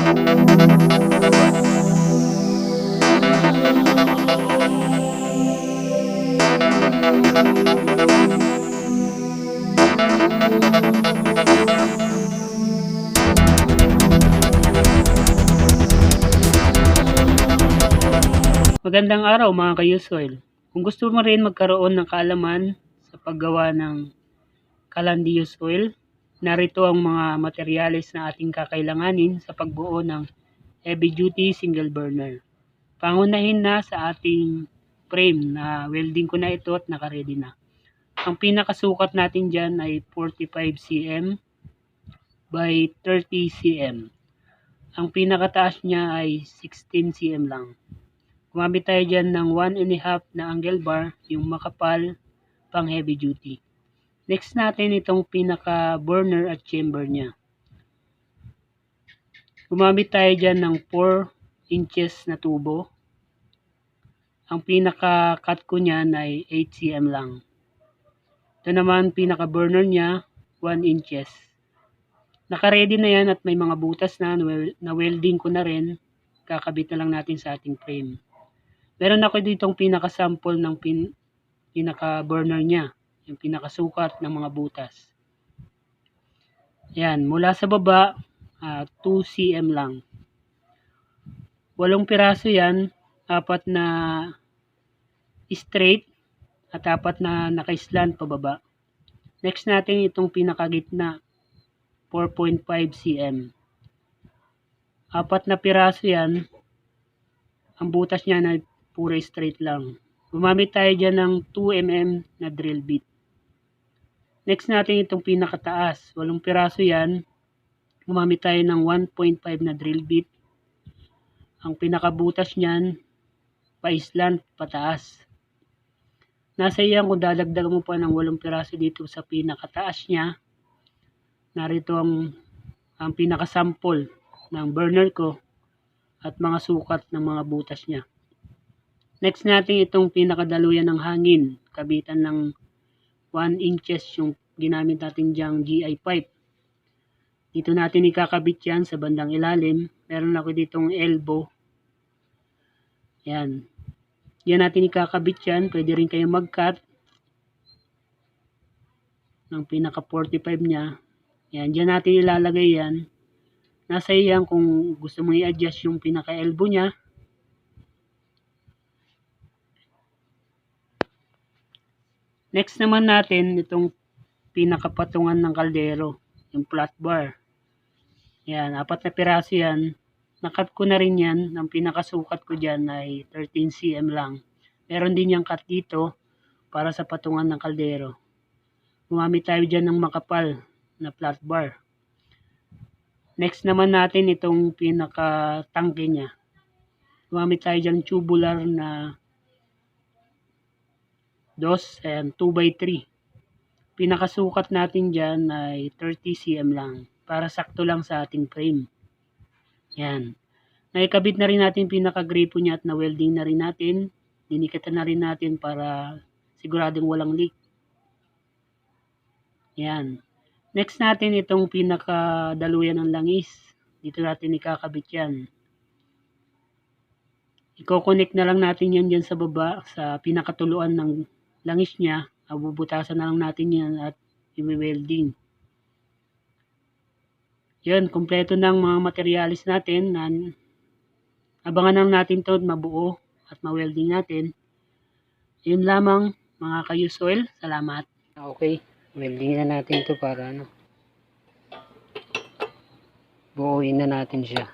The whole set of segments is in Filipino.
Magandang araw mga ka-Usoil. Kung gusto mo rin magkaroon ng kaalaman sa paggawa ng Calandius oil, narito ang mga materyales na ating kakailanganin sa pagbuo ng heavy duty single burner. Pangunahin na sa ating frame na welding ko na ito at naka-ready na. Ang pinakasukat natin dyan ay 45 cm by 30 cm. Ang pinakataas niya ay 16 cm lang. Gumamit tayo dyan ng 1.5 na angle bar, yung makapal pang heavy duty. Next natin itong pinaka burner at chamber niya. Gumamit tayo dyan ng 4 inches na tubo. Ang pinaka cut ko niyan ay 8 cm lang. Ito naman pinaka burner niya 1 inches. Naka-ready na yan at may mga butas na welding ko na rin. Kakabit na lang natin sa ating frame. Meron ako ditong pinaka-sample ng pinaka-burner niya. Yung pinaka-sukat ng mga butas. Yan, mula sa baba, 2 cm lang. 8 piraso yan, 4 na straight at 4 na naka-slant pababa. Next natin itong pinaka-gitna, 4.5 cm. 4 na piraso yan, ang butas niya na puro straight lang. Gumamit tayo dyan ng 2 mm na drill bit. Next natin itong pinakataas. 8 piraso yan. Gumamit tayo ng 1.5 na drill bit. Ang pinakabutas niyan, pa-slant, pataas. Nasa iyan kung dadagdag mo pa ng 8 piraso dito sa pinakataas niya. Narito ang pinakasample ng burner ko at mga sukat ng mga butas niya. Next natin itong pinakadaluyan ng hangin. Kabitan ng 1 inches yung ginamit natin dyang GI pipe. Dito natin ikakabit yan sa bandang ilalim. Meron ako ditong elbow. Yan. Yan natin ikakabit yan. Pwede rin kayo mag-cut ng pinaka 45 niya. Yan. Diyan natin ilalagay yan. Nasa iyan kung gusto mo i-adjust yung pinaka elbow niya. Next naman natin itong pinakapatungan ng kaldero, yung flat bar. Yan, 4 na piraso yan. Nakat ko na rin yan. Ang pinakasukat ko dyan ay 13 cm lang. Meron din yung cut dito para sa patungan ng kaldero. Gumamit tayo dyan ng makapal na flat bar. Next naman natin itong pinakatangke niya. Gumamit tayo dyan tubular na 2 and 2x3. Pinakasukat natin dyan ay 30 cm lang para sakto lang sa ating frame. Yan. Naikabit na rin natin pinakagripo niya at na-welding na rin natin. Dinikatan na rin natin para siguradong walang leak. Yan. Next natin itong pinakadaluyan ng langis. Dito natin ikakabit yan. Iko-connect na lang natin yan dyan sa baba sa pinakatuluan ng langis niya. Bubutasan na lang natin yan at i-welding. Yan, kompleto ng mga materialis natin. Abangan lang natin to mabuo at ma-welding natin. Yun lamang mga ka-Usoil. Salamat. Okay, welding na natin to para buuin na natin siya.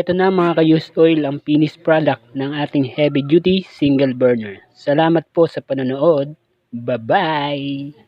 eto na mga ka-used oil ang finished product ng ating heavy duty single burner. Salamat po sa panonood. Bye-bye!